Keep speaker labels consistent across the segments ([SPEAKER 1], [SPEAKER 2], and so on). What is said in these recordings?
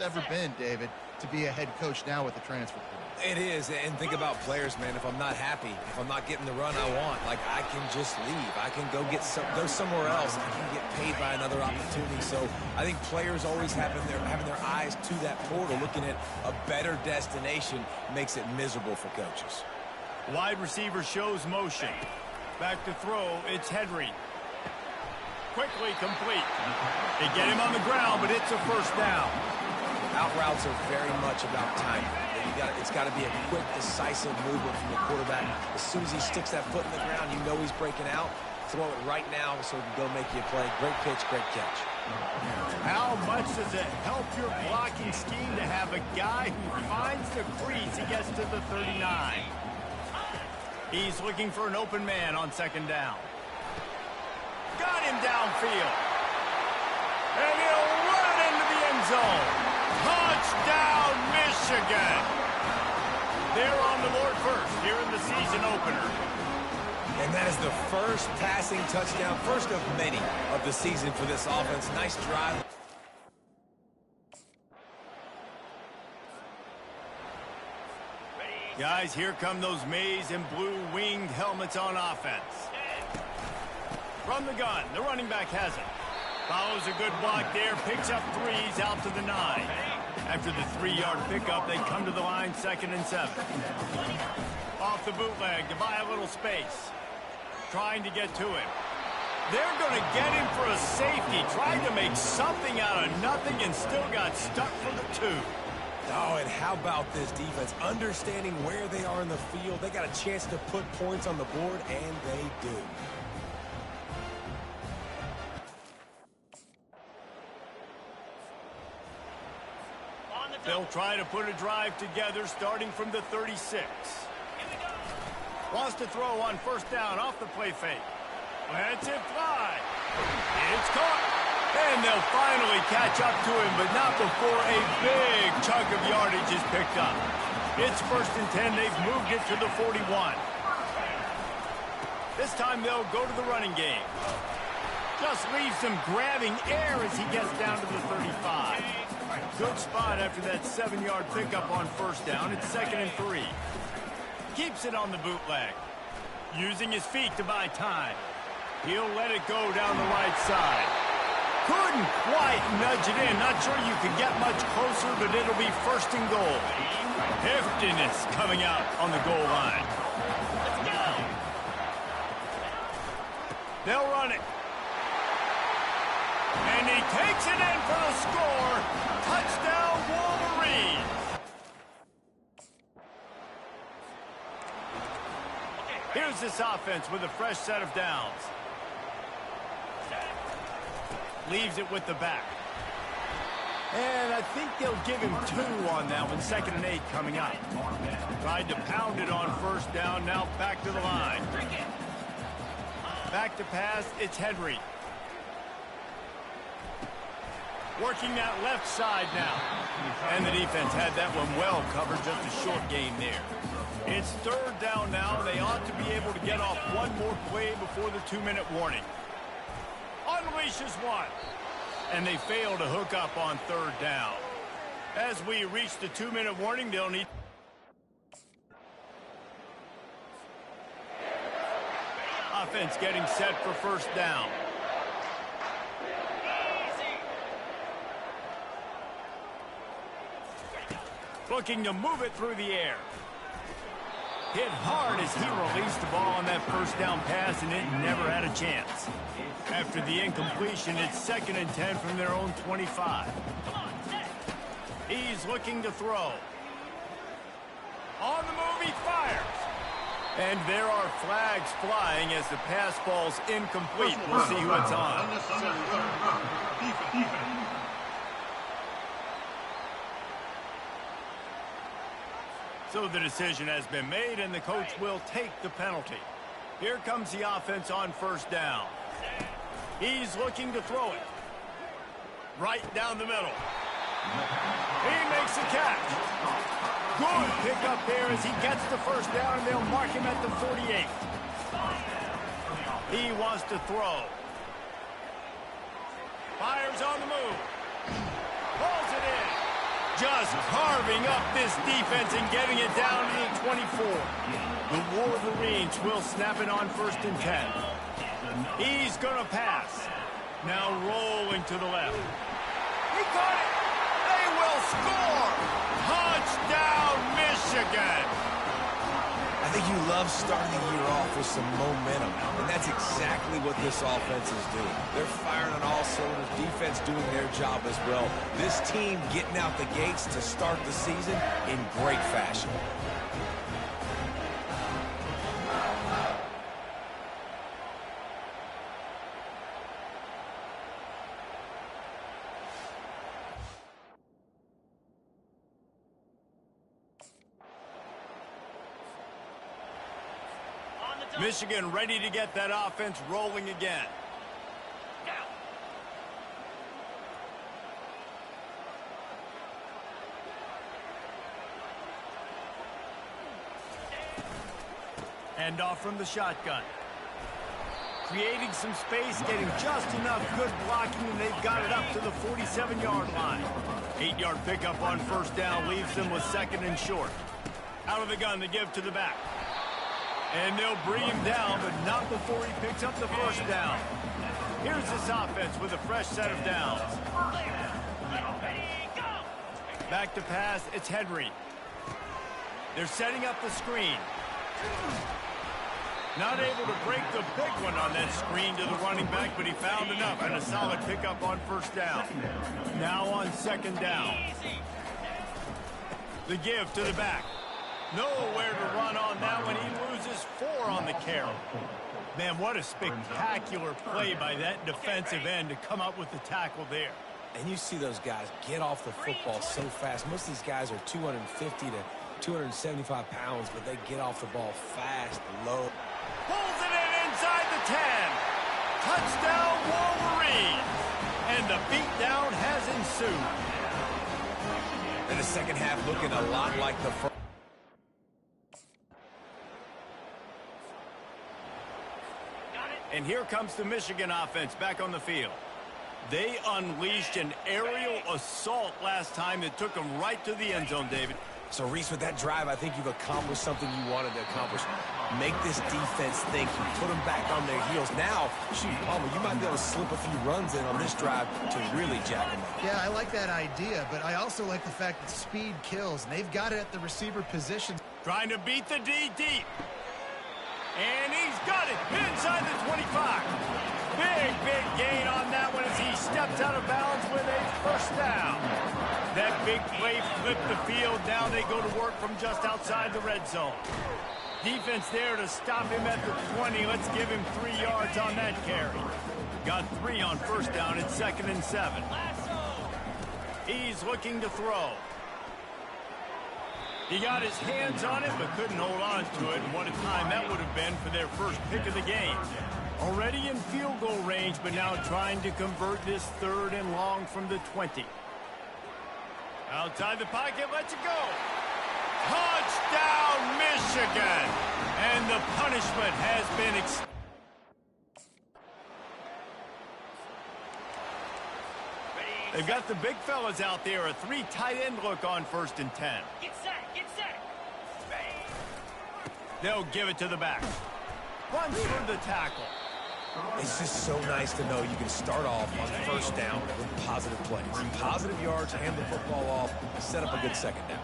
[SPEAKER 1] ever been, David, to be a head coach now with the transfer portal.
[SPEAKER 2] It is, and think about players, man. If I'm not happy, if I'm not getting the run I want, like, I can just leave. I can go somewhere else. I can get paid by another opportunity. So I think players always having their eyes to that portal, looking at a better destination, makes it miserable for coaches.
[SPEAKER 3] Wide receiver shows motion. Back to throw, it's Henry. Quickly complete. They get him on the ground, but it's a first down.
[SPEAKER 2] Out routes are very much about timing. It's got to be a quick, decisive movement from the quarterback. As soon as he sticks that foot in the ground, you know he's breaking out. Throw it right now so he can go make you a play. Great pitch, great catch.
[SPEAKER 3] How much does it help your blocking scheme to have a guy who finds the crease? He gets to the 39. He's looking for an open man on second down. Got him downfield. And he'll run it into the end zone. Touchdown, Michigan. They're on the board first here in the season opener.
[SPEAKER 2] And that is the first passing touchdown, first of many of the season for this offense. Nice drive.
[SPEAKER 3] Guys, here come those maize and blue winged helmets on offense. From the gun, the running back has it. Follows a good block there, picks up threes out to the 9. After the 3-yard pickup, they come to the line, 2nd and 7. Off the bootleg to buy a little space. Trying to get to him. They're going to get him for a safety. Tried to make something out of nothing and still got stuck for the 2.
[SPEAKER 2] Oh, and how about this defense? Understanding where they are in the field. They got a chance to put points on the board, and they do.
[SPEAKER 3] They'll try to put a drive together starting from the 36. Wants to throw on first down off the play fake. Lets it fly. It's caught. And they'll finally catch up to him, but not before a big chunk of yardage is picked up. It's 1st and 10. They've moved it to the 41. This time they'll go to the running game. Just leaves him grabbing air as he gets down to the 35. Good spot after that 7-yard pickup on first down. It's 2nd and 3. Keeps it on the bootleg. Using his feet to buy time. He'll let it go down the right side. Couldn't quite nudge it in. Not sure you could get much closer, but it'll be 1st and goal. Heftiness coming out on the goal line. They'll run it. And he takes it in for the score. Touchdown, Wolverines. Here's this offense with a fresh set of downs. Leaves it with the back. And I think they'll give him 2 on that one. 2nd and 8 coming up. Tried to pound it on first down. Now back to the line. Back to pass. It's Henry. Working that left side now. And the defense had that one well covered. Just a short gain there. It's 3rd down now. They ought to be able to get off one more play before the 2-minute warning. Unleashes one. And they fail to hook up on 3rd down. As we reach the 2-minute warning, they'll need... Offense getting set for first down. Looking to move it through the air. Hit hard as he released the ball on that first down pass, and it never had a chance. After the incompletion, it's 2nd and 10 from their own 25. He's looking to throw. On the move, he fires. And there are flags flying as the pass falls incomplete. We'll see who it's on. So the decision has been made, and the coach will take the penalty. Here comes the offense on first down. He's looking to throw it. Right down the middle. He makes the catch. Good pickup there as he gets the first down, and they'll mark him at the 48. He wants to throw. Fires on the move. Pulls it in. Just carving up this defense and getting it down to the 24. The Wolverines will snap it on 1st and 10. He's going to pass. Now rolling to the left. He caught it. They will score. Touchdown, Michigan.
[SPEAKER 2] I think you love starting the year off with some momentum, and that's exactly what this offense is doing. They're firing on all cylinders, defense doing their job as well. This team getting out the gates to start the season in great fashion.
[SPEAKER 3] Michigan ready to get that offense rolling again. Hand off from the shotgun. Creating some space, getting just enough good blocking, and they've got it up to the 47-yard line. 8-yard pickup on 1st down leaves them with 2nd and short. Out of the gun, the give to the back. And they'll bring him down, but not before he picks up the 1st down. Here's this offense with a fresh set of downs. Back to pass, it's Henry. They're setting up the screen. Not able to break the big one on that screen to the running back, but he found enough and a solid pickup on 1st down. Now on 2nd down. The give to the back. Nowhere to run on that one. He loses 4 on the carry. Man, what a spectacular play by that defensive end to come up with the tackle there.
[SPEAKER 2] And you see those guys get off the football so fast. Most of these guys are 250 to 275 pounds, but they get off the ball fast, low.
[SPEAKER 3] Pulls it in inside the 10. Touchdown, Wolverines. And the beatdown has ensued.
[SPEAKER 2] And the second half looking a lot like the first.
[SPEAKER 3] And here comes the Michigan offense back on the field. They unleashed an aerial assault last time that took them right to the end zone, David.
[SPEAKER 2] So, Reese, with that drive, I think you've accomplished something you wanted to accomplish. Make this defense think. You put them back on their heels. Now, shoot, Palmer, you might be able to slip a few runs in on this drive to really jack them up.
[SPEAKER 1] Yeah, I like that idea, but I also like the fact that speed kills, and they've got it at the receiver position.
[SPEAKER 3] Trying to beat the D deep. And he's got it inside the 25. Big gain on that one as he steps out of bounds with a 1st down. That big play flipped the field. Now they go to work from just outside the red zone. Defense there to stop him at the 20. Let's give him 3 yards on that carry. Got 3 on 1st down. It's 2nd and 7. He's looking to throw. He got his hands on it, but couldn't hold on to it. And what a time that would have been for their first pick of the game. Already in field goal range, but now trying to convert this 3rd and long from the 20. Outside the pocket, lets it go. Touchdown, Michigan! And the punishment has been extended. They've got the big fellas out there, a 3 tight end look on 1st and 10.
[SPEAKER 4] Get set, get set.
[SPEAKER 3] They'll give it to the back. Runs for the tackle.
[SPEAKER 2] It's just so nice to know you can start off on 1st down with positive plays. Positive yards, hand the football off, set up a good 2nd down.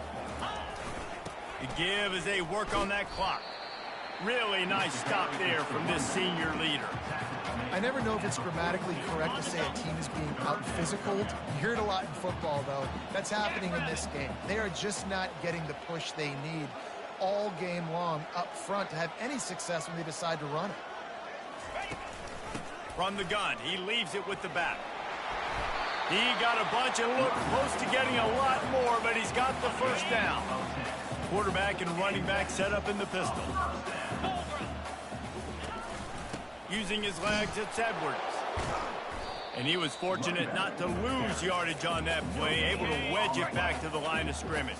[SPEAKER 3] The give as they work on that clock. Really nice stop there from this senior leader.
[SPEAKER 1] I never know if it's grammatically correct to say a team is being out-physicaled. You hear it a lot in football, though. That's happening in this game. They are just not getting the push they need all game long up front to have any success when they decide to run it.
[SPEAKER 3] From the gun, he leaves it with the back. He got a bunch and looked close to getting a lot more, but he's got the 1st down. Quarterback and running back set up in the pistol. Using his legs, it's Edwards. And he was fortunate not to lose yardage on that play, able to wedge it back to the line of scrimmage.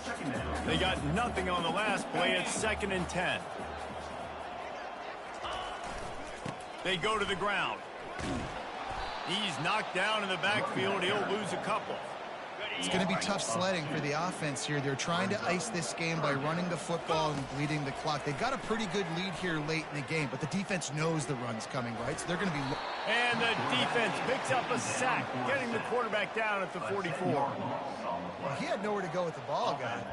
[SPEAKER 3] They got nothing on the last play. It's 2nd and 10. They go to the ground. He's knocked down in the backfield. He'll lose a couple.
[SPEAKER 1] It's going to be tough sledding for the offense here. They're trying to ice this game by running the football and bleeding the clock. They got a pretty good lead here late in the game, but the defense knows the run's coming, right? So they're going to be...
[SPEAKER 3] And the defense picks up a sack, getting the quarterback down at the 44.
[SPEAKER 1] Well, he had nowhere to go with the ball, guy.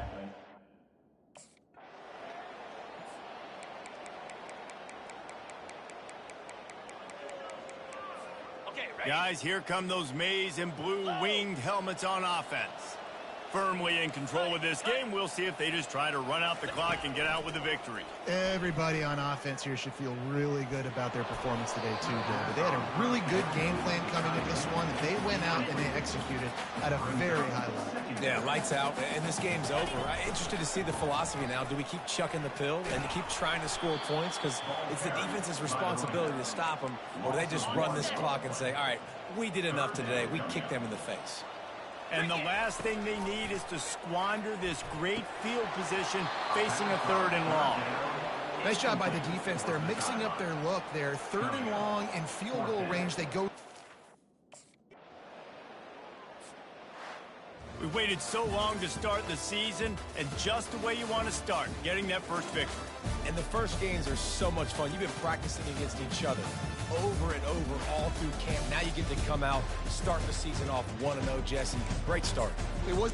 [SPEAKER 3] Guys, here come those maize and blue winged helmets on offense. Firmly in control of this game. We'll see if they just try to run out the clock and get out with a victory.
[SPEAKER 1] Everybody on offense here should feel really good about their performance today, too, David. They had a really good game plan coming in this one. They went out and they executed at a very high level.
[SPEAKER 2] Yeah, lights out, and this game's over. I'm interested to see the philosophy now. Do we keep chucking the pill and keep trying to score points? Because it's the defense's responsibility to stop them. Or do they just run this clock and say, all right, we did enough today. We kicked them in the face.
[SPEAKER 3] And the last thing they need is to squander this great field position facing a 3rd and long.
[SPEAKER 1] Nice job by the defense. They're mixing up their look there. 3rd and long in field goal range. They go...
[SPEAKER 3] We waited so long to start the season, and just the way you want to start, getting that first victory.
[SPEAKER 2] And the first games are so much fun. You've been practicing against each other over and over all through camp. Now you get to come out, start the season off 1-0, Jesse. Great start.
[SPEAKER 1] It was...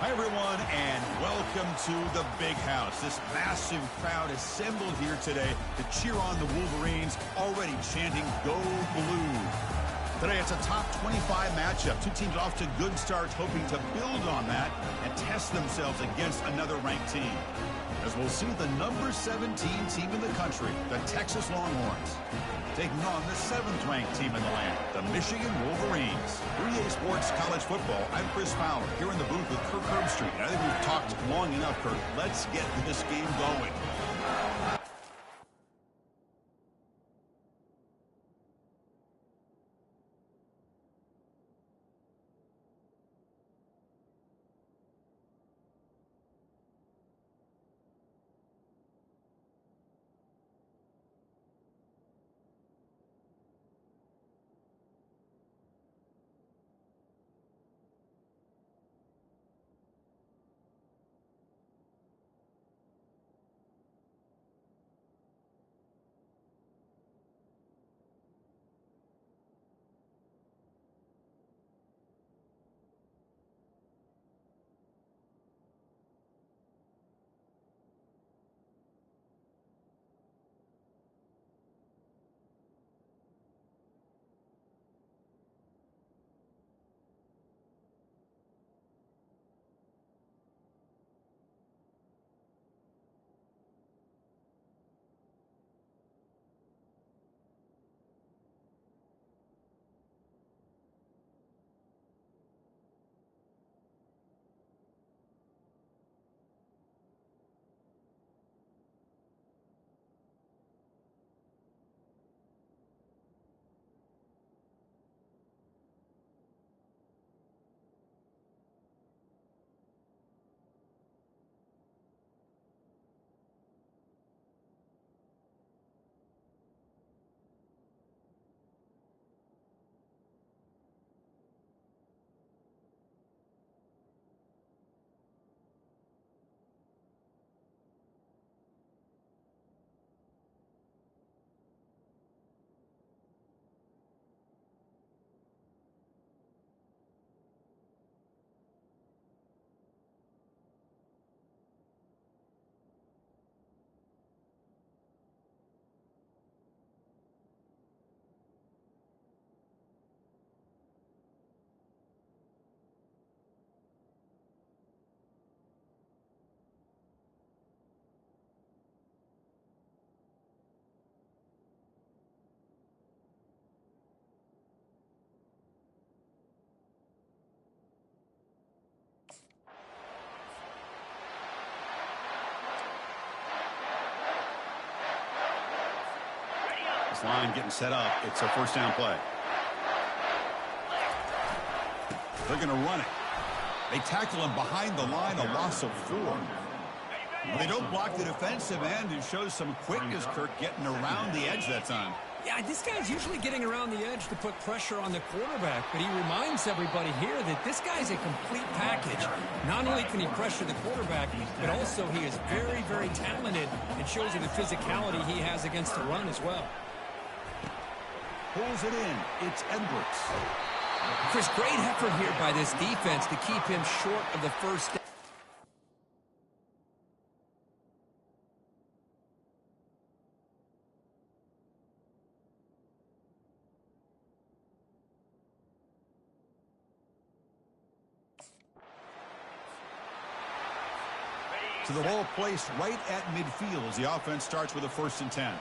[SPEAKER 4] Hi, everyone, and welcome to the Big House. This massive crowd assembled here today to cheer on the Wolverines, already chanting, "Go Blue." Today, it's a top 25 matchup. Two teams off to good starts, hoping to build on that and test themselves against another ranked team. As we'll see the number 17 team in the country, the Texas Longhorns, taking on the 7th-ranked team in the land, the Michigan Wolverines. 3A Sports College Football, I'm Chris Fowler, here in the booth with Kirk Herbstreit. I think we've talked long enough, Kirk. Let's get this game going. This line getting set up. It's a first down play. They're going to run it. They tackle him behind the line, a loss of 4. They don't block the defensive end, and shows some quickness, Kirk, getting around the edge that time.
[SPEAKER 5] Yeah, this guy's usually getting around the edge to put pressure on the quarterback, but he reminds everybody here that this guy's a complete package. Not only can he pressure the quarterback, but also he is very, very talented and shows you the physicality he has against the run as well.
[SPEAKER 4] Pulls it in. It's Edwards.
[SPEAKER 5] Chris, great effort here by this defense to keep him short of the first down.
[SPEAKER 4] To the ball placed right at midfield as the offense starts with a 1st and 10.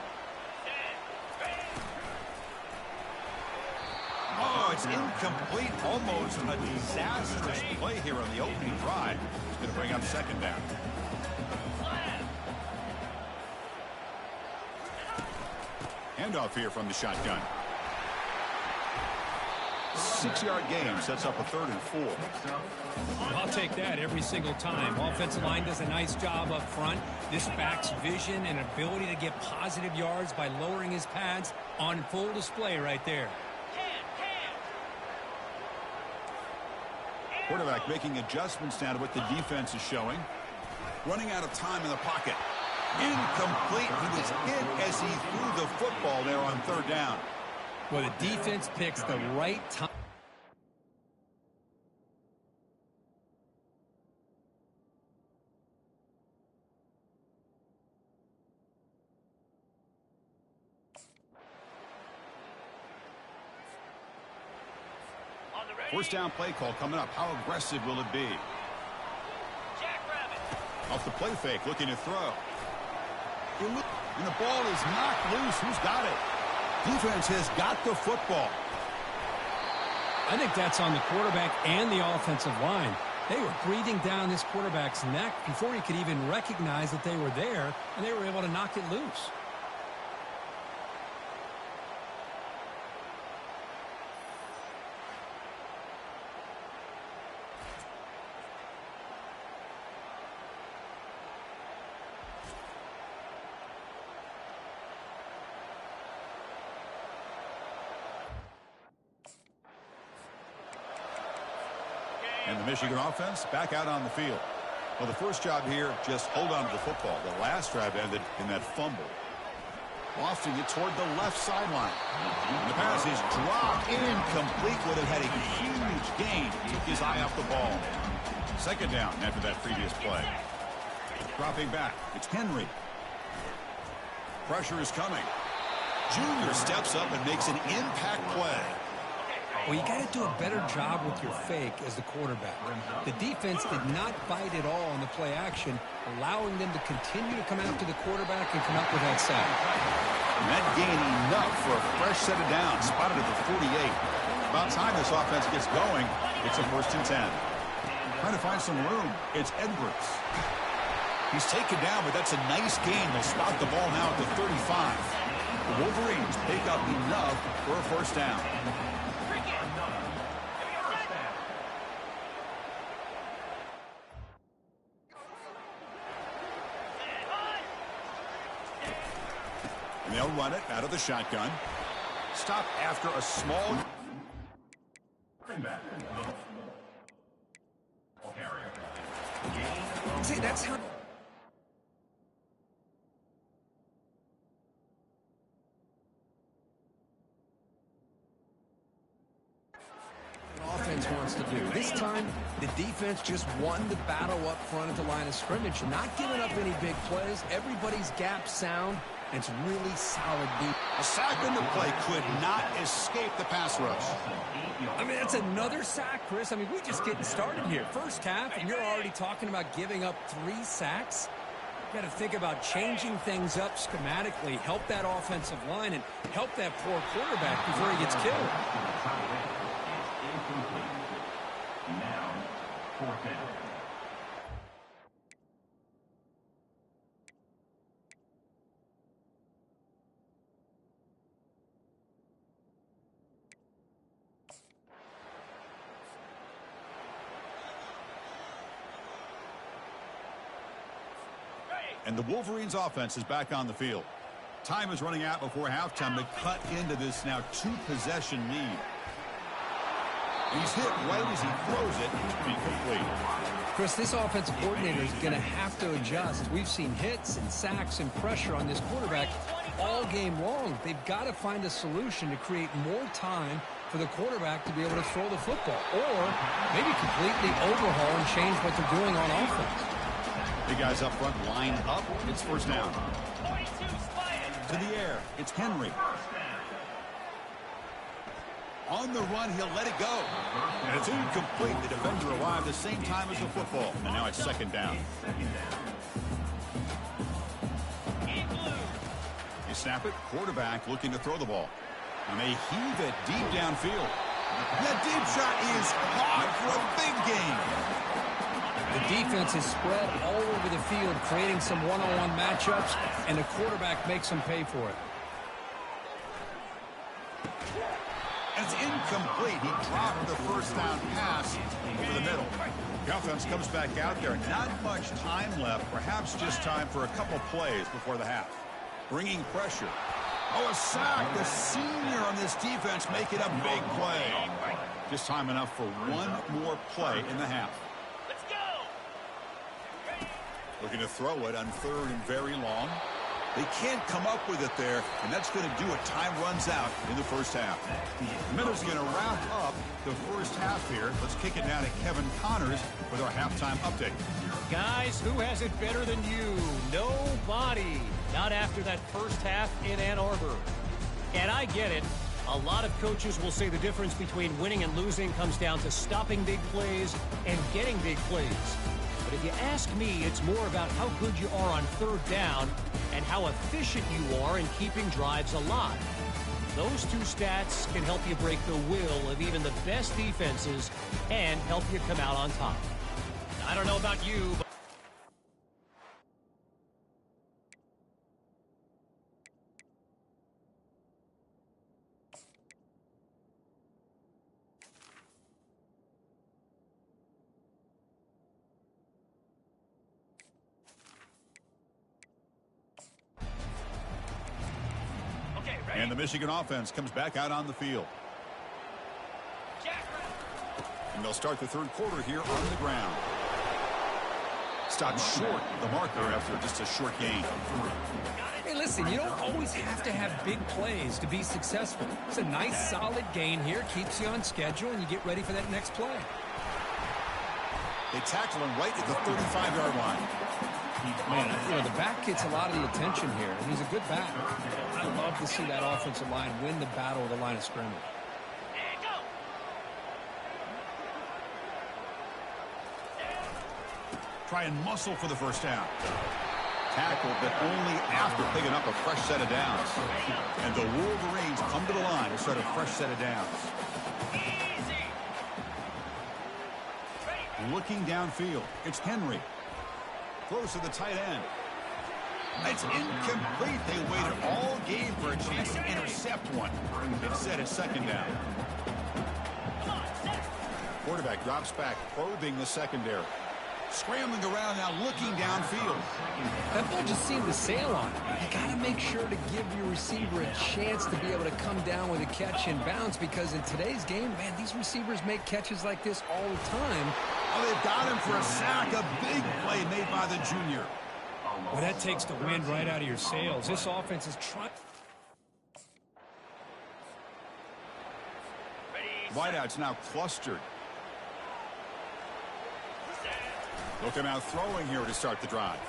[SPEAKER 4] Oh, it's incomplete. Almost a disastrous play here on the opening drive. It's going to bring up 2nd down. Handoff here from the shotgun. 6-yard gain sets up a 3rd and 4.
[SPEAKER 5] I'll take that every single time. Offensive line does a nice job up front. This back's vision and ability to get positive yards by lowering his pads on full display right there.
[SPEAKER 4] Quarterback making adjustments now to what the defense is showing. Running out of time in the pocket. Incomplete. He was hit as he threw the football there on 3rd down.
[SPEAKER 5] Well, the defense picks the right time.
[SPEAKER 4] First down play call coming up. How aggressive will it be? Off the play fake, looking to throw. And the ball is knocked loose. Who's got it? Defense has got the football.
[SPEAKER 5] I think that's on the quarterback and the offensive line. They were breathing down this quarterback's neck before he could even recognize that they were there, and they were able to knock it loose.
[SPEAKER 4] And the Michigan offense back out on the field. Well, the first job here, just hold on to the football. The last drive ended in that fumble. Lofting it toward the left sideline. And the pass is dropped incomplete. Would have had a huge gain. Took his eye off the ball. Second down after that previous play. Dropping back. It's Henry. Pressure is coming. Junior steps up and makes an impact play.
[SPEAKER 5] Well, you got to do a better job with your fake as the quarterback. The defense did not bite at all on the play action, allowing them to continue to come after the quarterback and come up with that sack.
[SPEAKER 4] And that gain enough for a fresh set of downs, spotted at the 48. About time this offense gets going. It's a 1st and 10. Trying to find some room. It's Edwards. He's taken down, but that's a nice gain. They'll spot the ball now at the 35. The Wolverines pick up enough for a 1st down. And they'll run it out of the shotgun. Stop after a small.
[SPEAKER 5] See, that's how. Offense wants to do. This time, the defense just won the battle up front at the line of scrimmage, not giving up any big plays. Everybody's gap sound. It's really solid deep.
[SPEAKER 4] A sack in the play could not escape the pass rush.
[SPEAKER 5] I mean, that's another sack, Chris. I mean, we're just getting started here. First half, and you're already talking about giving up 3 sacks. You got to think about changing things up schematically, help that offensive line, and help that poor quarterback before he gets killed.
[SPEAKER 6] Now, 4th down.
[SPEAKER 4] And the Wolverines offense is back on the field. Time is running out before halftime to cut into this now 2-possession lead. He's hit right as he throws it. It's incomplete.
[SPEAKER 5] Chris, this offensive coordinator is going to have to adjust. We've seen hits and sacks and pressure on this quarterback all game long. They've got to find a solution to create more time for the quarterback to be able to throw the football, or maybe completely overhaul and change what they're doing on offense.
[SPEAKER 4] Big guys up front line up. It's 1st down. To the air. It's Henry. On the run, he'll let it go. And it's incomplete. The defender arrived the same time as the football. And now it's 2nd down. You snap it. Quarterback looking to throw the ball. And they heave it deep downfield. That deep shot is hot for a big gain.
[SPEAKER 5] The defense is spread all over the field, creating some one-on-one matchups, and the quarterback makes them pay for it.
[SPEAKER 4] And it's incomplete. He dropped the 1st down pass over the middle. The offense comes back out there. Not much time left. Perhaps just time for a couple plays before the half. Bringing pressure. Oh, a sack. The senior on this defense making a big play. Just time enough for one more play in the half. Looking to throw it on 3rd and very long. They can't come up with it there, and that's going to do it. Time runs out in the 1st half. The Minnows going to wrap up the 1st half here. Let's kick it down to Kevin Connors with our halftime update.
[SPEAKER 7] Guys, who has it better than you? Nobody. Not after that 1st half in Ann Arbor. And I get it. A lot of coaches will say the difference between winning and losing comes down to stopping big plays and getting big plays. But if you ask me, it's more about how good you are on third down and how efficient you are in keeping drives alive. Those two stats can help you break the will of even the best defenses and help you come out on top. I don't know about you, but
[SPEAKER 4] And the Michigan offense comes back out on the field. And they'll start the third quarter here on the ground. Stopped short the marker after just a short gain.
[SPEAKER 5] Hey, listen, you don't always have to have big plays to be successful. It's a nice, solid gain here, keeps you on schedule, and you get ready for that next play.
[SPEAKER 4] They tackle him right at the 35-yard line.
[SPEAKER 5] Man, the back gets a lot of the attention here, and he's a good back. I love to see that offensive line win the battle of the line of scrimmage.
[SPEAKER 4] Try and muscle for the first down. Tackled, but only after picking up a fresh set of downs. And the Wolverines come to the line to start a fresh set of downs. Looking downfield, it's Henry. Throws to the tight end. It's incomplete. They waited all game for a chance to intercept one. Instead, it's second down. Quarterback drops back, probing the secondary. Scrambling around now, looking downfield.
[SPEAKER 5] That ball just seemed to sail on him. You got to make sure to give your receiver a chance to be able to come down with a catch and bounce, because in today's game, man, these receivers make catches like this all the time.
[SPEAKER 4] Oh, they've got him for a sack. A big play made by the junior.
[SPEAKER 5] Well, that takes the wind right out of your sails. This offense is trying.
[SPEAKER 4] Wideout's now clustered. Look him out throwing here to start the drive.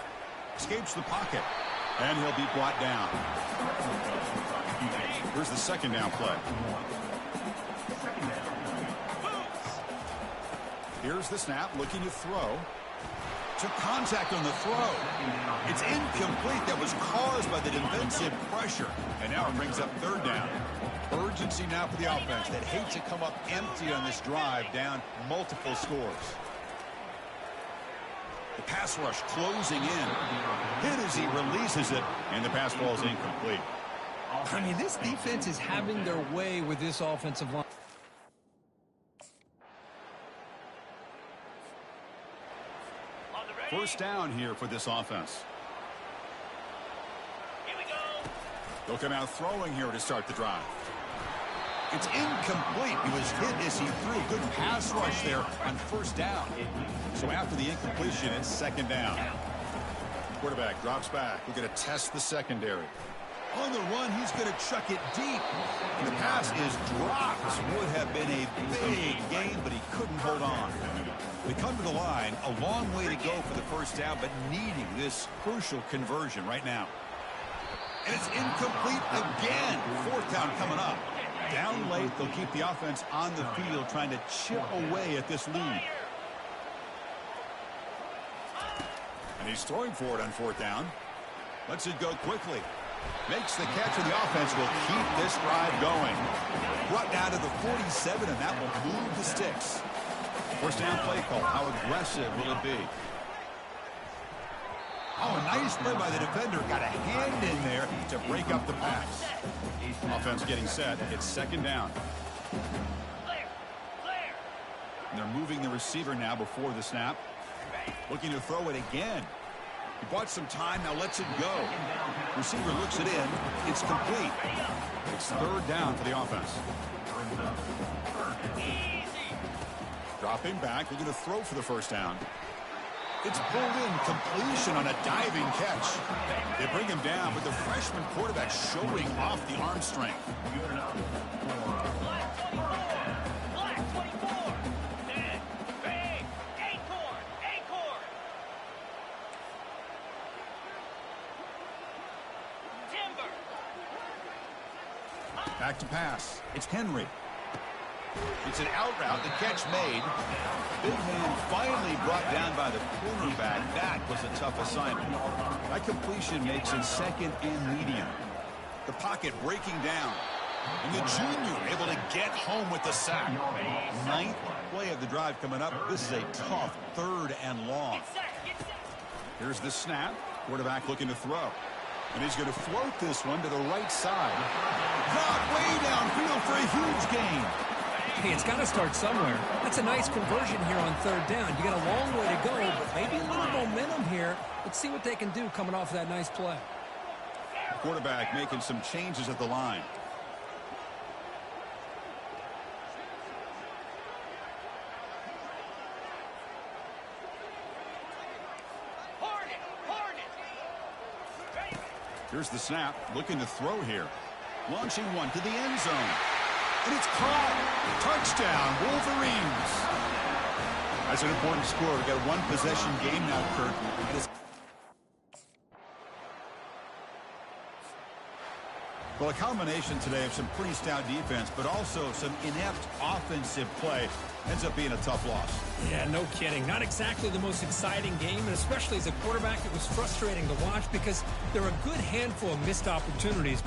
[SPEAKER 4] Escapes the pocket. And he'll be brought down. Here's the second down play. Here's the snap, looking to throw. Took contact on the throw. It's incomplete. That was caused by the defensive pressure. And now it brings up third down. Urgency now for the offense that hate to come up empty on this drive, down multiple scores. The pass rush closing in. Hit as he releases it, and the pass falls incomplete.
[SPEAKER 5] I mean, this defense is having their way with this offensive line.
[SPEAKER 4] First down here for this offense.
[SPEAKER 3] Here we go.
[SPEAKER 4] They'll come out throwing here to start the drive. It's incomplete. He was hit as he threw. Good pass rush there on first down. So after the incompletion, it's second down. Quarterback drops back. We're going to test the secondary. On the run, he's going to chuck it deep. And the pass is dropped. Would have been a big gain, but he couldn't hold on. They come to the line, a long way to go for the first down, but needing this crucial conversion right now. And it's incomplete again. Fourth down coming up. Down late, they'll keep the offense on the field trying to chip away at this lead. And he's throwing for it on fourth down. Lets it go quickly. Makes the catch, and the offense will keep this drive going. Brought down to the 47, and that will move the sticks. First down play call. How aggressive will it be? Oh, a nice play by the defender. Got a hand in there to break up the pass. Offense getting set. It's second down. And they're moving the receiver now before the snap. Looking to throw it again. He bought some time, now lets it go. Receiver looks it in. It's complete. It's third down for the offense. Dropping back, looking to throw for the first down. It's pulled in, completion on a diving catch. They bring him down, but the freshman quarterback showing off the arm strength. Back to pass. It's Henry. It's an out route. The catch made. Big man finally brought down by the cornerback. That was a tough assignment. That completion makes it second and medium. The pocket breaking down. And the junior able to get home with the sack. Ninth play of the drive coming up. This is a tough 3rd and long. Here's the snap. Quarterback looking to throw. And he's going to float this one to the right side. Caught way downfield for a huge gain.
[SPEAKER 5] Hey, it's got to start somewhere. That's a nice conversion here on 3rd down. You got a long way to go, but maybe a little momentum here. Let's see what they can do coming off that nice play.
[SPEAKER 4] The quarterback making some changes at the line. Here's the snap, looking to throw here. Launching one to the end zone. And it's caught. Touchdown, Wolverines. That's an important score. We've got a 1-possession game now, Kurt. Well, a combination today of some pretty stout defense, but also some inept offensive play ends up being a tough loss.
[SPEAKER 5] Yeah, no kidding. Not exactly the most exciting game, and especially as a quarterback, it was frustrating to watch because there are a good handful of missed opportunities.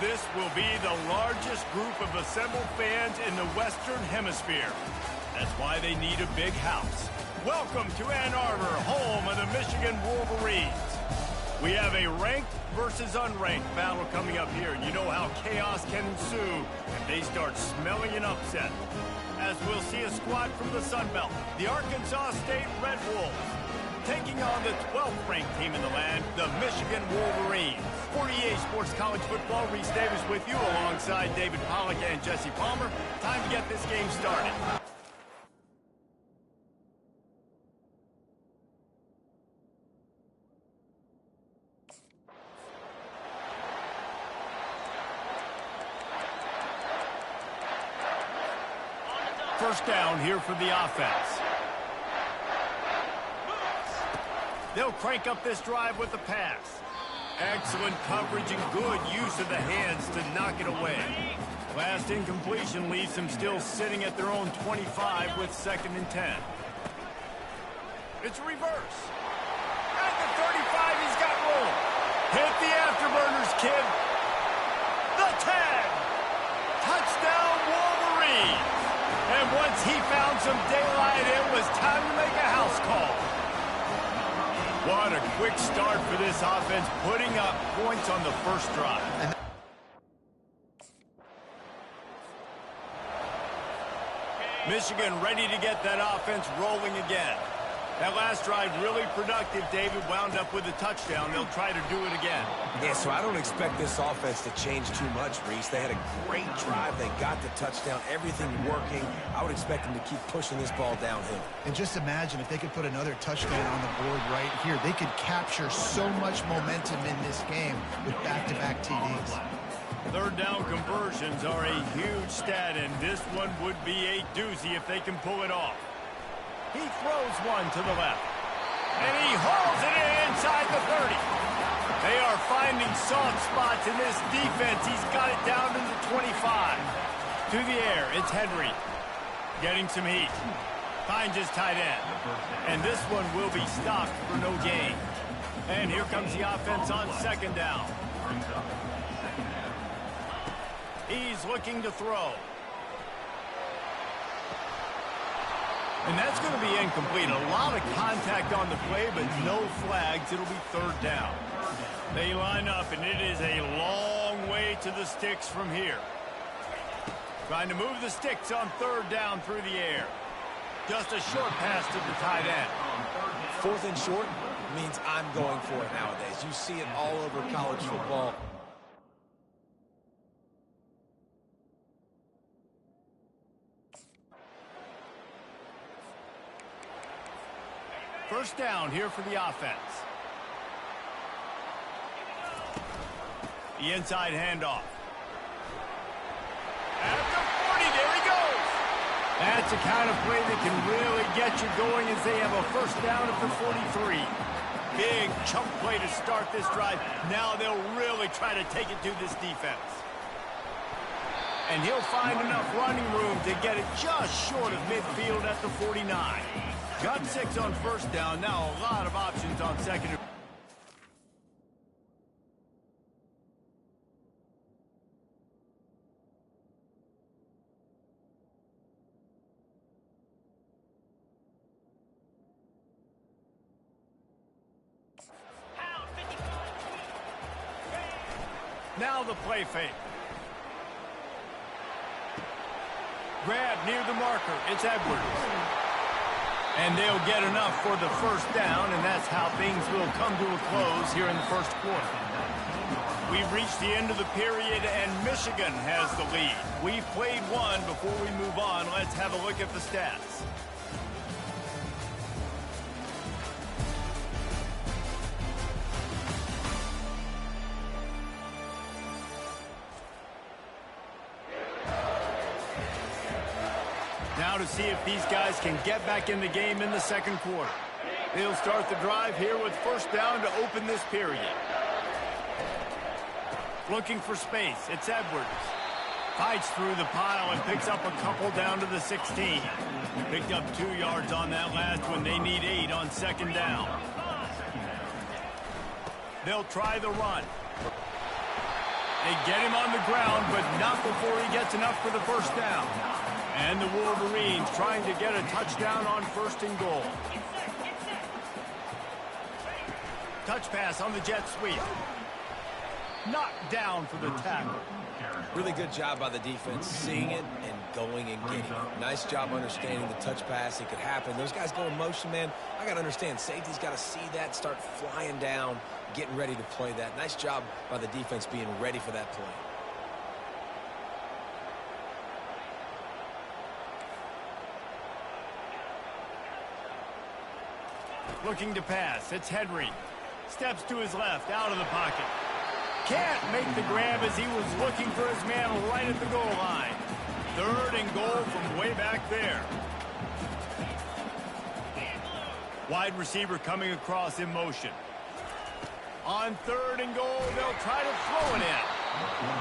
[SPEAKER 3] This will be the largest group of assembled fans in the Western Hemisphere. That's why they need a big house. Welcome to Ann Arbor, home of the Michigan Wolverines. We have a ranked versus unranked battle coming up here. You know how chaos can ensue if they start smelling an upset. As we'll see a squad from the Sun Belt, the Arkansas State Red Wolves, taking on the 12th ranked team in the land, the Michigan Wolverines. 48 Sports College Football, Reese Davis with you alongside David Pollack and Jesse Palmer. Time to get this game started. First down here for the offense. They'll crank up this drive with the pass. Excellent coverage and good use of the hands to knock it away. Last incompletion leaves them still sitting at their own 25 with 2nd and 10. It's reverse. At the 35, he's got room. Hit the afterburners, kid. The tag. Touchdown, Wolverines. And once he found some daylight, it was time to make a house call. What a quick start for this offense, putting up points on the first drive. Michigan ready to get that offense rolling again. That last drive really productive. David wound up with a touchdown. They'll try to do it again.
[SPEAKER 2] Yeah, so I don't expect this offense to change too much, Reese. They had a great drive. They got the touchdown. Everything working. I would expect them to keep pushing this ball downhill.
[SPEAKER 1] And just imagine if they could put another touchdown on the board right here. They could capture so much momentum in this game with back-to-back TDs.
[SPEAKER 3] Third down conversions are a huge stat, and this one would be a doozy if they can pull it off. He throws one to the left, and he hauls it in inside the 30. They are finding soft spots in this defense. He's got it down to the 25. To the air, it's Henry. Getting some heat. Finds his tight end. And this one will be stopped for no gain. And here comes the offense on 2nd down. He's looking to throw. And that's going to be incomplete. A lot of contact on the play, but no flags. It'll be 3rd down. They line up, and it is a long way to the sticks from here. Trying to move the sticks on 3rd down through the air. Just a short pass to the tight end.
[SPEAKER 2] 4th and short means I'm going for it nowadays. You see it all over college football.
[SPEAKER 3] First down here for the offense. The inside handoff. At the 40, there he goes. That's the kind of play that can really get you going as they have a first down at the 43. Big chunk play to start this drive. Now they'll really try to take it to this defense. And he'll find enough running room to get it just short of midfield at the 49. Got 6 on first down. Now a lot of options on 2nd. Now the play fake. Grab near the marker. It's Edwards. And they'll get enough for the first down, and that's how things will come to a close here in the first quarter. We've reached the end of the period, and Michigan has the lead. We've played one. Before we move on, let's have a look at the stats. Now to see if these guys can get back in the game in the second quarter. They'll start the drive here with first down to open this period. Looking for space. It's Edwards. Fights through the pile and picks up a couple down to the 16. Picked up 2 yards on that last one. They need 8 on second down. They'll try the run. They get him on the ground, but not before he gets enough for the first down. And the Wolverines trying to get a touchdown on 1st and goal. Touch pass on the jet sweep. Knocked down for the tackle.
[SPEAKER 2] Really good job by the defense, seeing it and going and getting it. Nice job understanding the touch pass. It could happen. Those guys go in motion, man. I got to understand, safety's got to see that, start flying down, getting ready to play that. Nice job by the defense being ready for that play.
[SPEAKER 3] Looking to pass. It's Henry. Steps to his left, out of the pocket. Can't make the grab as he was looking for his man right at the goal line. 3rd and goal from way back there. Wide receiver coming across in motion. On 3rd and goal, they'll try to throw it in.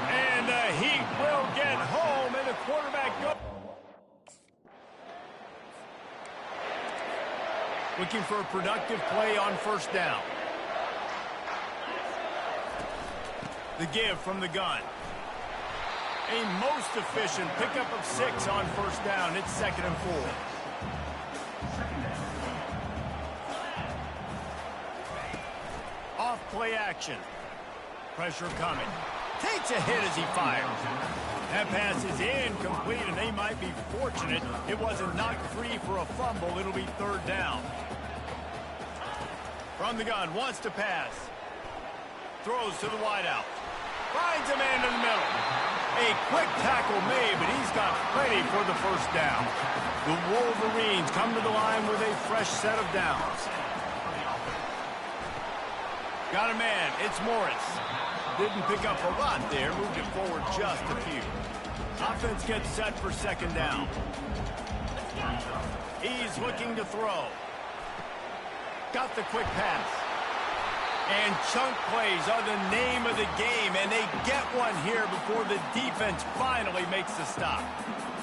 [SPEAKER 3] And the Heat will get home, and the quarterback goes. Looking for a productive play on 1st down. The give from the gun. A most efficient pickup of 6 on 1st down. It's 2nd and 4. Off play action. Pressure coming. Takes a hit as he fires. That pass is incomplete, and they might be fortunate it wasn't knocked free for a fumble. It'll be 3rd down. From the gun, wants to pass. Throws to the wideout. Finds a man in the middle. A quick tackle made, but he's got plenty for the 1st down. The Wolverines come to the line with a fresh set of downs. Got a man. It's Morris. Didn't pick up a lot there. Moved it forward just a few. Offense gets set for 2nd down. He's looking to throw. Got the quick pass. And chunk plays are the name of the game, and they get one here before the defense finally makes the stop.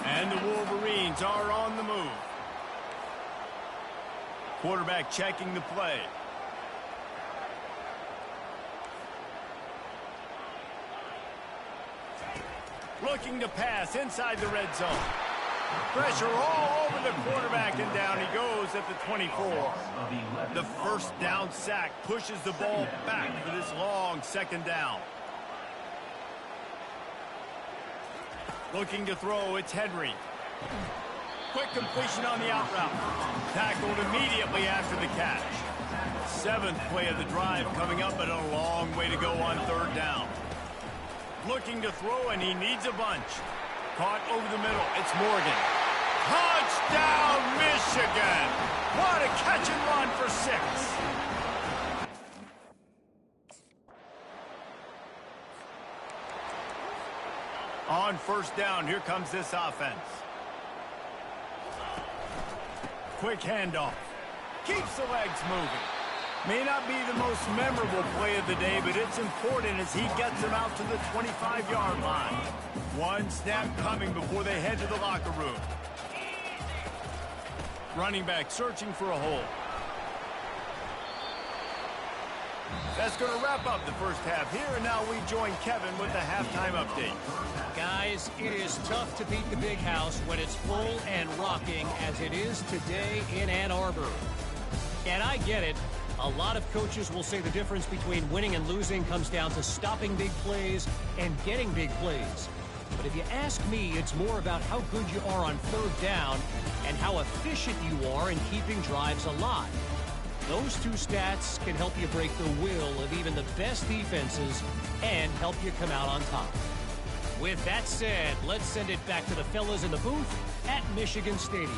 [SPEAKER 3] And the Wolverines are on the move. Quarterback checking the play. Looking to pass inside the red zone. Pressure all over the quarterback, and down he goes at the 24. The 1st down sack pushes the ball back for this long 2nd down. Looking to throw, it's Henry. Quick completion on the out route. Tackled immediately after the catch. 7th play of the drive coming up, and a long way to go on 3rd down. Looking to throw, and he needs a bunch. Caught over the middle. It's Morgan. Touchdown, Michigan! What a catch and run for 6. On 1st down, here comes this offense. Quick handoff. Keeps the legs moving. May not be the most memorable play of the day, but it's important as he gets them out to the 25-yard line. One snap coming before they head to the locker room. Running back searching for a hole. That's going to wrap up the 1st half here, and now we join Kevin with the halftime update.
[SPEAKER 7] Guys, it is tough to beat the Big House when it's full and rocking as it is today in Ann Arbor. And I get it. A lot of coaches will say the difference between winning and losing comes down to stopping big plays and getting big plays. But if you ask me, it's more about how good you are on 3rd down and how efficient you are in keeping drives alive. Those 2 stats can help you break the will of even the best defenses and help you come out on top. With that said, let's send it back to the fellas in the booth at Michigan Stadium.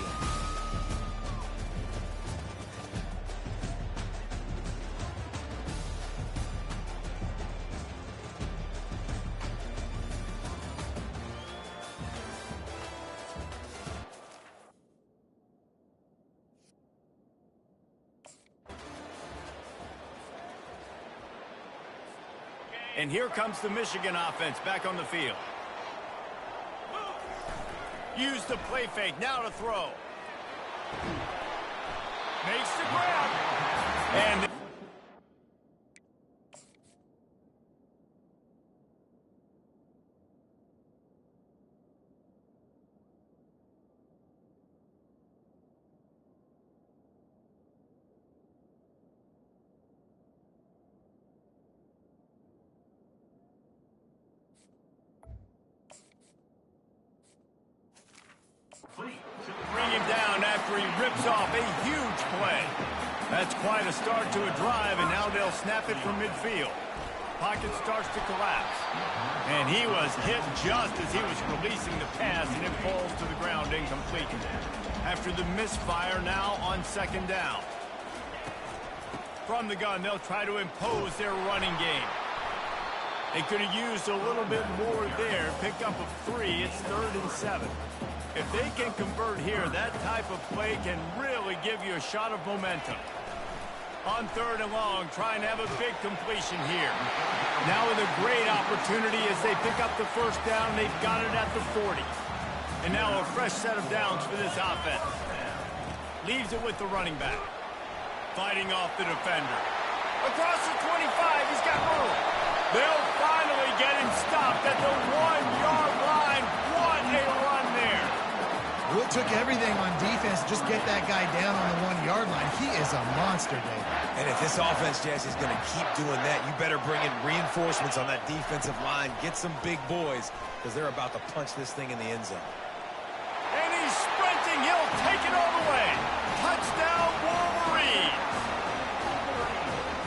[SPEAKER 3] And here comes the Michigan offense back on the field. Use the play fake, now to throw. Makes the grab. And... after he rips off a huge play. That's quite a start to a drive, and now they'll snap it from midfield. Pocket starts to collapse. And he was hit just as he was releasing the pass, and it falls to the ground incomplete. After the misfire, now on second down. From the gun, they'll try to impose their running game. They could have used a little bit more there. Pick up of 3. It's 3rd and 7. If they can convert here, that type of play can really give you a shot of momentum. On 3rd and long, trying to have a big completion here. Now with a great opportunity as they pick up the first down. They've got it at the 40. And now a fresh set of downs for this offense. Leaves it with the running back. Fighting off the defender. Across the 25, he's got room. They'll finally get him stopped at the 1-yard line. What a run there.
[SPEAKER 1] Well, it took everything on defense to just get that guy down on the 1-yard line. He is a monster, Dave.
[SPEAKER 2] And if this offense, Jesse, is going to keep doing that, you better bring in reinforcements on that defensive line. Get some big boys, because they're about to punch this thing in the end zone.
[SPEAKER 3] And he's sprinting. He'll take it all the way. Touchdown, Wolverines.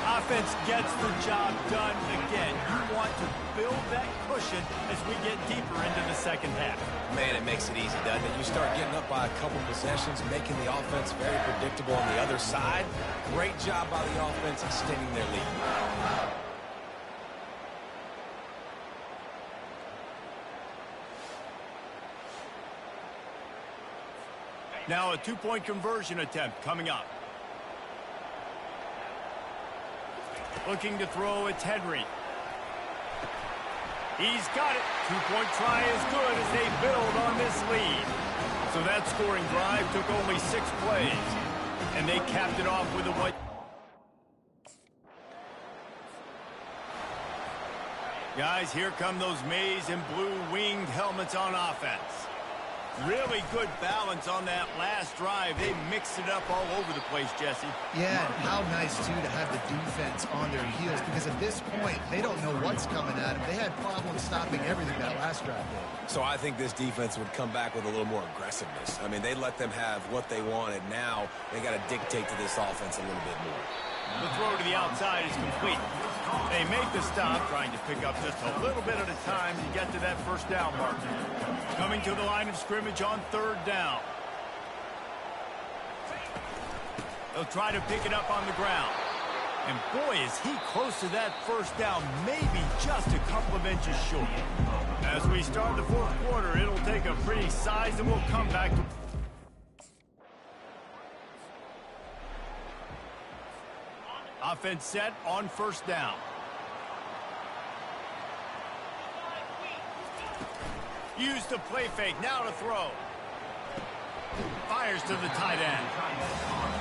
[SPEAKER 3] Offense gets the job done again. You want to build that cushion as we get deeper into the second half.
[SPEAKER 2] Man, it makes it easy, doesn't it? You start getting up by a couple possessions, making the offense very predictable on the other side. Great job by the offense extending their lead.
[SPEAKER 3] Now a 2-point conversion attempt coming up. Looking to throw, it's Henry. He's got it. 2-point try is good as they build on this lead. So that scoring drive took only 6 plays. And they capped it off with a white. Guys, here come those maize and blue winged helmets on offense. Really good balance on that last drive. They mixed it up all over the place, Jesse.
[SPEAKER 1] Yeah, and how nice, too, to have the defense on their heels, because at this point, they don't know what's coming at them. They had problems stopping everything that last drive did.
[SPEAKER 2] So I think this defense would come back with a little more aggressiveness. I mean, they let them have what they wanted. Now they got to dictate to this offense a little bit more.
[SPEAKER 3] The throw to the outside is complete. They make the stop, trying to pick up just a little bit at a time to get to that first down mark. Coming to the line of scrimmage on 3rd down. They'll try to pick it up on the ground. And boy, is he close to that first down, maybe just a couple of inches short. As we start the 4th quarter, it'll take a pretty sizable comeback. Offense set on 1st down. Use the play fake, now to throw. Fires to the tight end.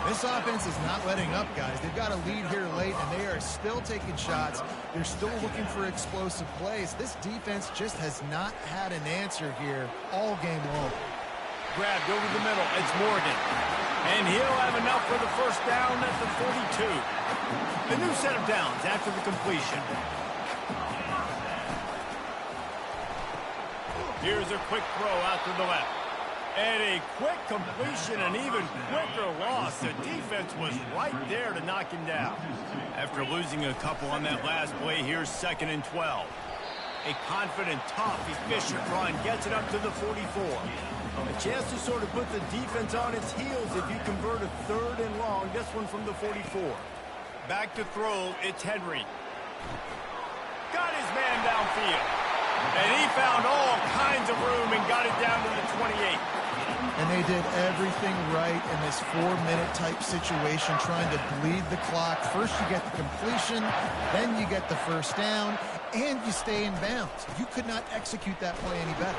[SPEAKER 1] This offense is not letting up, guys. They've got a lead here late, and they are still taking shots. They're still looking for explosive plays. This defense just has not had an answer here all game long.
[SPEAKER 3] Grabbed over the middle, it's Morgan. And he'll have enough for the first down at the 42. The new set of downs after the completion. Here's a quick throw out to the left. And a quick completion, an even quicker loss. The defense was right there to knock him down. After losing a couple on that last play, here's 2nd and 12. A confident, tough, efficient run gets it up to the 44. A chance to sort of put the defense on its heels if you convert a 3rd and long. This one from the 44. Back to throw, it's Henry. Got his man downfield. And he found all kinds of room and got it down to the 28.
[SPEAKER 1] And they did everything right in this 4-minute type situation, trying to bleed the clock. First you get the completion, then you get the first down, and you stay in bounds. You could not execute that play any better.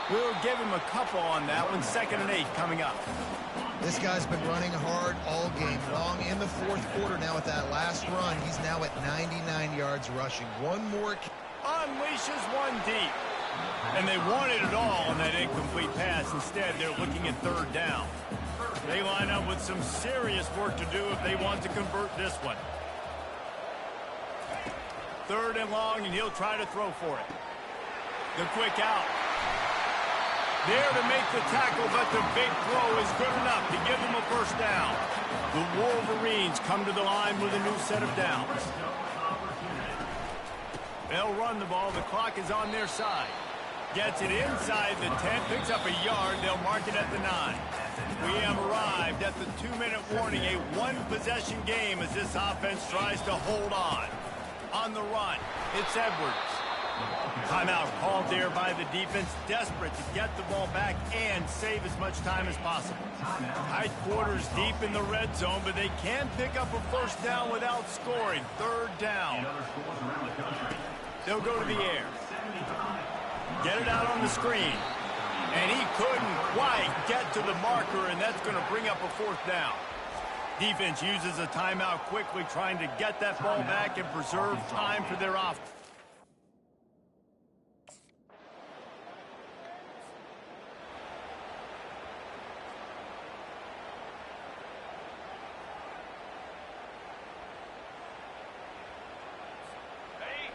[SPEAKER 3] We'll give him a couple on that one. 2nd and 8 coming up.
[SPEAKER 1] This guy's been running hard all game long. In the 4th quarter now with that last run, he's now at 99 yards rushing. One more.
[SPEAKER 3] Unleashes one deep. And they wanted it all on that incomplete pass. Instead, they're looking at 3rd down. They line up with some serious work to do if they want to convert this one. 3rd and long, and he'll try to throw for it. The quick out. There to make the tackle, but the big throw is good enough to give them a first down. The Wolverines come to the line with a new set of downs. They'll run the ball. The clock is on their side. Gets it inside the 10, picks up a yard. They'll mark it at the 9. We have arrived at the 2-minute warning, a one-possession game as this offense tries to hold on. On the run, it's Edwards. Timeout called there by the defense, desperate to get the ball back and save as much time as possible. Tight quarters deep in the red zone, but they can pick up a first down without scoring. Third down. They'll go to the air. Get it out on the screen. And he couldn't quite get to the marker, and that's going to bring up a fourth down. Defense uses a timeout quickly, trying to get that ball back and preserve time for their offense.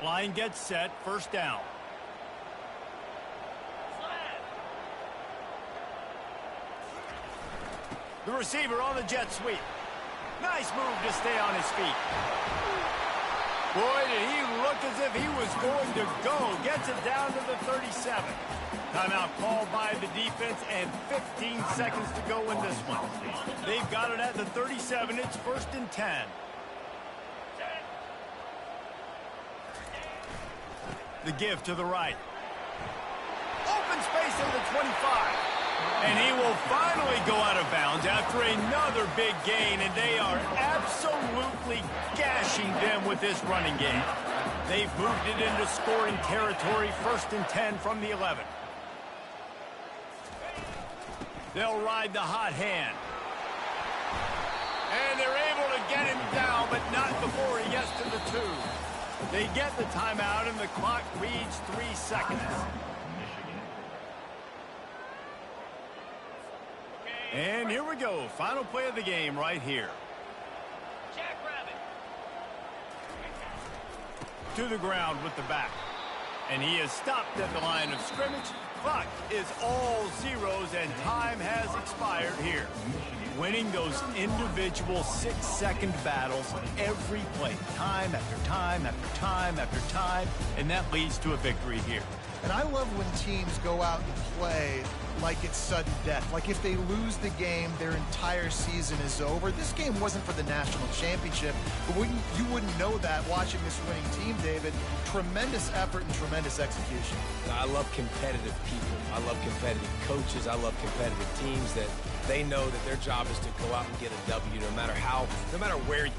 [SPEAKER 3] Line gets set, first down. The receiver on the jet sweep. Nice move to stay on his feet. Boy, did he look as if he was going to go. Gets it down to the 37. Timeout called by the defense and 15 seconds to go in this one. They've got it at the 37. It's 1st and 10. The give to the right. Open space in the 25. And he will finally go out of bounds after another big gain, and they are absolutely gashing them with this running game. They've moved it into scoring territory, 1st and 10 from the 11. They'll ride the hot hand. And they're able to get him down, but not before he gets to the 2. They get the timeout, and the clock reads 3 seconds. And here we go. Final play of the game right here. To the ground with the back. And he is stopped at the line of scrimmage. Clock is all zeros, and time has expired here. Winning those individual 6-second battles every play, time after time after time after time, and that leads to a victory here.
[SPEAKER 1] And I love when teams go out and play like it's sudden death. Like if they lose the game, their entire season is over. This game wasn't for the national championship, but you wouldn't know that watching this winning team, David. Tremendous effort and tremendous execution.
[SPEAKER 2] I love competitive people. I love competitive coaches. I love competitive teams that they know that their job is to go out and get a W no matter where you